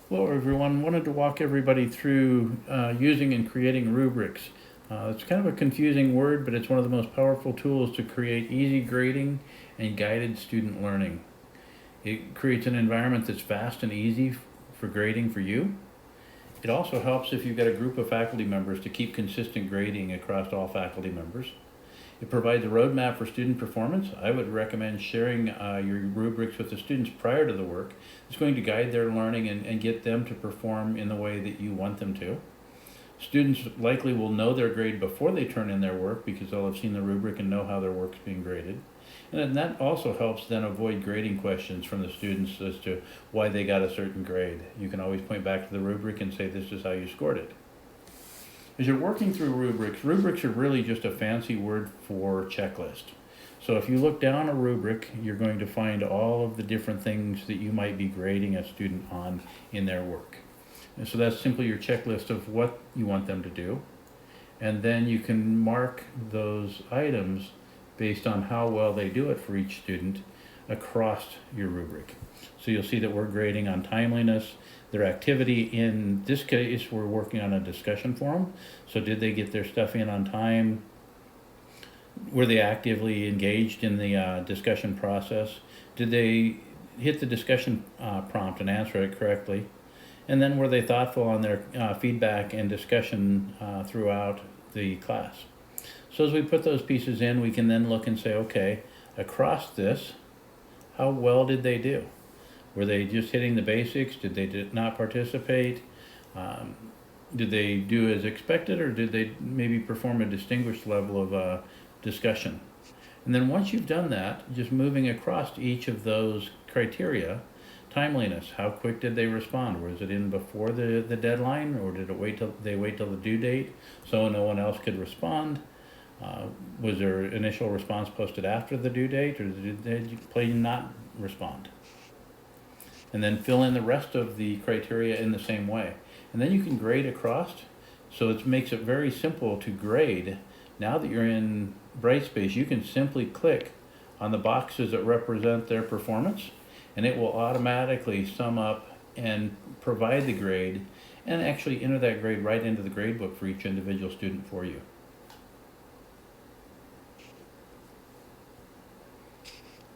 Hello everyone, wanted to walk everybody through using and creating rubrics. It's kind of a confusing word, but it's one of the most powerful tools to create easy grading and guided student learning. It creates an environment that's fast and easy for grading for you. It also helps if you've got a group of faculty members to keep consistent grading across all faculty members. It provides a roadmap for student performance. I would recommend sharing your rubrics with the students prior to the work. It's going to guide their learning and get them to perform in the way that you want them to. Students likely will know their grade before they turn in their work because they'll have seen the rubric and know how their work's being graded. And that also helps then avoid grading questions from the students as to why they got a certain grade. You can always point back to the rubric and say, this is how you scored it. As you're working through rubrics are really just a fancy word for checklist. So if you look down a rubric, you're going to find all of the different things that you might be grading a student on in their work. And so that's simply your checklist of what you want them to do. And then you can mark those items based on how well they do it for each student across your rubric. So you'll see that we're grading on timeliness, their activity. In this case, we're working on a discussion forum. So did they get their stuff in on time? Were they actively engaged in the discussion process? Did they hit the discussion prompt and answer it correctly? And then were they thoughtful on their feedback and discussion throughout the class? So as we put those pieces in, we can then look and say, okay, across this, how well did they do? Were they just hitting the basics? Did they not participate? Did they do as expected, or did they maybe perform a distinguished level of discussion? And then once you've done that, just moving across each of those criteria, timeliness, how quick did they respond? Was it in before the deadline, or did it wait till the due date so no one else could respond? Was their initial response posted after the due date, or did they plain not respond? And then fill in the rest of the criteria in the same way. And then you can grade across. So it makes it very simple to grade. Now that you're in Brightspace, you can simply click on the boxes that represent their performance, and it will automatically sum up and provide the grade and actually enter that grade right into the gradebook for each individual student for you.